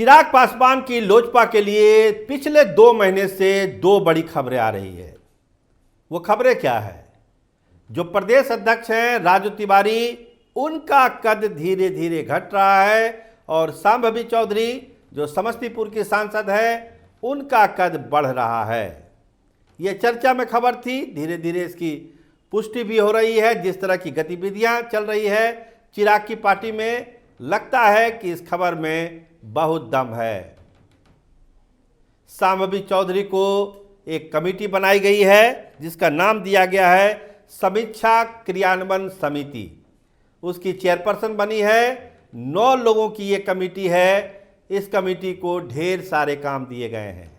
चिराग पासवान की लोजपा के लिए पिछले 2 महीने से 2 बड़ी खबरें आ रही है। वो खबरें क्या है? जो प्रदेश अध्यक्ष हैं राजू तिवारी, उनका कद धीरे धीरे घट रहा है और शांभवी चौधरी जो समस्तीपुर की सांसद है, उनका कद बढ़ रहा है। ये चर्चा में खबर थी, धीरे धीरे इसकी पुष्टि भी हो रही है। जिस तरह की गतिविधियां चल रही है चिराग की पार्टी में, लगता है कि इस खबर में बहुत दम है। शांभवी चौधरी को एक कमेटी बनाई गई है जिसका नाम दिया गया है समीक्षा क्रियान्वयन समिति। उसकी चेयरपर्सन बनी है। 9 लोगों की ये कमेटी है। इस कमेटी को ढेर सारे काम दिए गए हैं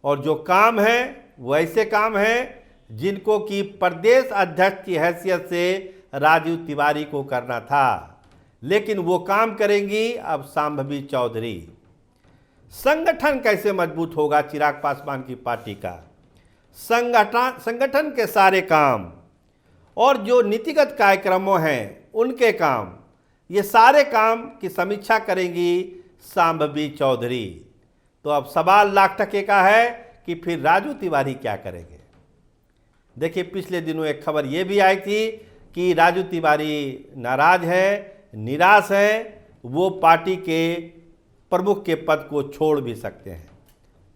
और जो काम है वो ऐसे काम हैं जिनको कि प्रदेश अध्यक्ष की हैसियत से राजू तिवारी को करना था, लेकिन वो काम करेंगी अब शांभवी चौधरी। संगठन कैसे मजबूत होगा चिराग पासवान की पार्टी का? संगठन के सारे काम और जो नीतिगत कार्यक्रमों हैं उनके काम, ये सारे काम की समीक्षा करेंगी शांभवी चौधरी। तो अब सवाल लाख टके का है कि फिर राजू तिवारी क्या करेंगे? देखिए, पिछले दिनों एक खबर ये भी आई थी कि राजू तिवारी नाराज है, निराश है, वो पार्टी के प्रमुख के पद को छोड़ भी सकते हैं।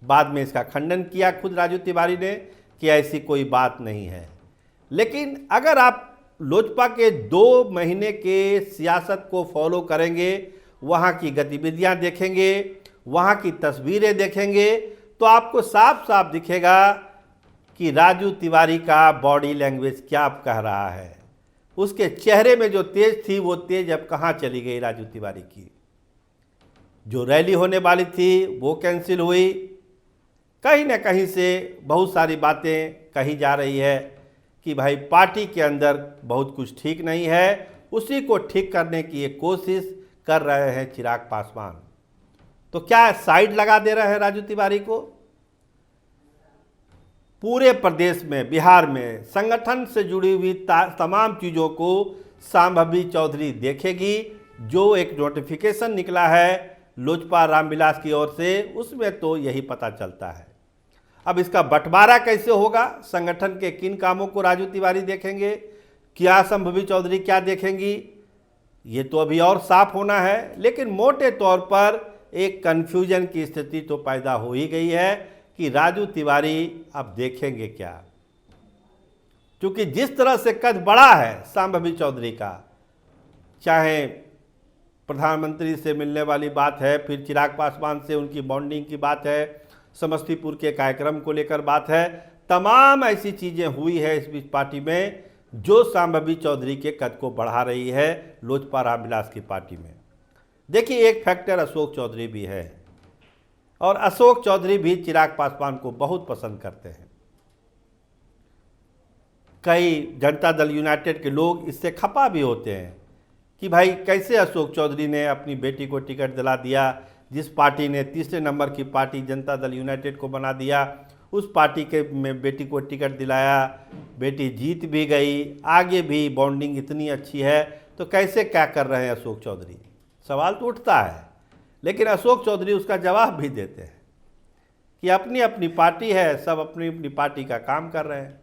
बाद में इसका खंडन किया खुद राजू तिवारी ने कि ऐसी कोई बात नहीं है। लेकिन अगर आप लोजपा के 2 महीने के सियासत को फॉलो करेंगे, वहाँ की गतिविधियाँ देखेंगे, वहाँ की तस्वीरें देखेंगे, तो आपको साफ साफ दिखेगा कि राजू तिवारी का बॉडी लैंग्वेज क्या कह रहा है। उसके चेहरे में जो तेज थी वो तेज अब कहाँ चली गई राजू तिवारी की। जो रैली होने वाली थी वो कैंसिल हुई। कहीं ना कहीं से बहुत सारी बातें कही जा रही है कि भाई पार्टी के अंदर बहुत कुछ ठीक नहीं है, उसी को ठीक करने की एक कोशिश कर रहे हैं चिराग पासवान। तो क्या साइड लगा दे रहे हैं राजू तिवारी को? पूरे प्रदेश में, बिहार में संगठन से जुड़ी हुई तमाम चीज़ों को शांभवी चौधरी देखेगी। जो एक नोटिफिकेशन निकला है लोजपा रामविलास की ओर से, उसमें तो यही पता चलता है। अब इसका बंटवारा कैसे होगा, संगठन के किन कामों को राजू तिवारी देखेंगे, क्या शांभवी चौधरी क्या देखेंगी, ये तो अभी और साफ होना है। लेकिन मोटे तौर पर एक कन्फ्यूजन की स्थिति तो पैदा हो ही गई है कि राजू तिवारी अब देखेंगे क्या। क्योंकि जिस तरह से कद बढ़ा है शांभवी चौधरी का, चाहे प्रधानमंत्री से मिलने वाली बात है, फिर चिराग पासवान से उनकी बॉन्डिंग की बात है, समस्तीपुर के कार्यक्रम को लेकर बात है, तमाम ऐसी चीज़ें हुई है इस बीच पार्टी में जो शांभवी चौधरी के कद को बढ़ा रही है लोजपा रामविलास की पार्टी में। देखिए, एक फैक्टर अशोक चौधरी भी है और अशोक चौधरी भी चिराग पासवान को बहुत पसंद करते हैं। कई जनता दल यूनाइटेड के लोग इससे खपा भी होते हैं कि भाई कैसे अशोक चौधरी ने अपनी बेटी को टिकट दिला दिया, जिस पार्टी ने तीसरे नंबर की पार्टी जनता दल यूनाइटेड को बना दिया, उस पार्टी के में बेटी को टिकट दिलाया, बेटी जीत भी गई, आगे भी बॉन्डिंग इतनी अच्छी है, तो कैसे क्या कर रहे हैं अशोक चौधरी? सवाल तो उठता है। लेकिन अशोक चौधरी उसका जवाब भी देते हैं कि अपनी अपनी पार्टी है, सब अपनी अपनी पार्टी का काम कर रहे हैं।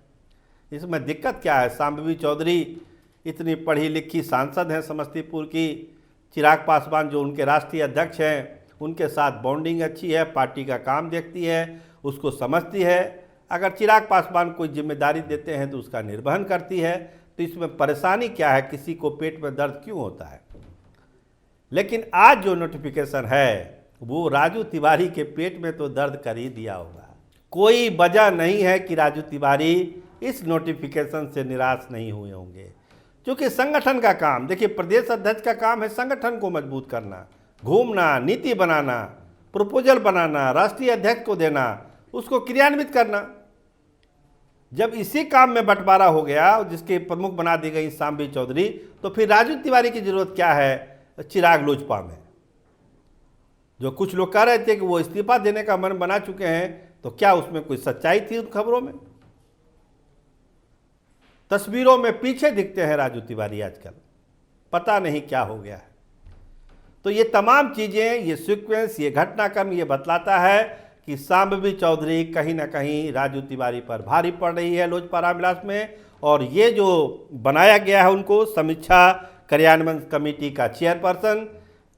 इसमें दिक्कत क्या है? शांभवी चौधरी इतनी पढ़ी लिखी सांसद हैं समस्तीपुर की, चिराग पासवान जो उनके राष्ट्रीय अध्यक्ष हैं, उनके साथ बॉन्डिंग अच्छी है, पार्टी का काम देखती है, उसको समझती है। अगर चिराग पासवान कोई जिम्मेदारी देते हैं तो उसका निर्वहन करती है। तो इसमें परेशानी क्या है? किसी को पेट में दर्द क्यों होता है? लेकिन आज जो नोटिफिकेशन है वो राजू तिवारी के पेट में तो दर्द कर ही दिया होगा। कोई वजह नहीं है कि राजू तिवारी इस नोटिफिकेशन से निराश नहीं हुए होंगे, क्योंकि संगठन का काम, देखिए प्रदेश अध्यक्ष का काम है संगठन को मजबूत करना, घूमना, नीति बनाना, प्रपोजल बनाना, राष्ट्रीय अध्यक्ष को देना, उसको क्रियान्वित करना। जब इसी काम में बंटवारा हो गया, जिसके प्रमुख बना दी गई शांभवी चौधरी, तो फिर राजू तिवारी की जरूरत क्या है चिराग लोजपा में? जो कुछ लोग कह रहे थे कि वो इस्तीफा देने का मन बना चुके हैं, तो क्या उसमें कोई सच्चाई थी उन खबरों में? तस्वीरों में पीछे दिखते हैं राजू तिवारी आजकल, पता नहीं क्या हो गया है। तो ये तमाम चीज़ें, ये सीक्वेंस, ये घटनाक्रम ये बतलाता है कि शांभवी चौधरी कहीं ना कहीं राजू तिवारी पर भारी पड़ रही है लोजपा रामविलास में। और ये जो बनाया गया है उनको समीक्षा कार्यान्वयन कमेटी का चेयरपर्सन,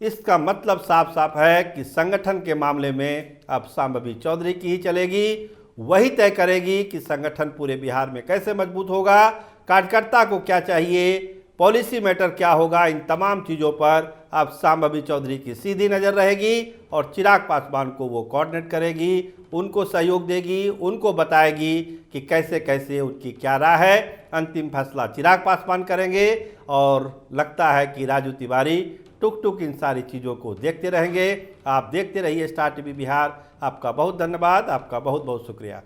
इसका मतलब साफ साफ है कि संगठन के मामले में अब शांभवी चौधरी की ही चलेगी। वही तय करेगी कि संगठन पूरे बिहार में कैसे मजबूत होगा, कार्यकर्ता को क्या चाहिए, पॉलिसी मैटर क्या होगा। इन तमाम चीज़ों पर अब शांभवी चौधरी की सीधी नज़र रहेगी और चिराग पासवान को वो कोऑर्डिनेट करेगी, उनको सहयोग देगी, उनको बताएगी कि कैसे कैसे उनकी क्या राय है। अंतिम फैसला चिराग पासवान करेंगे और लगता है कि राजू तिवारी टुक टुक इन सारी चीज़ों को देखते रहेंगे। आप देखते रहिए स्टार टीवी बिहार। आपका बहुत धन्यवाद, आपका बहुत बहुत शुक्रिया।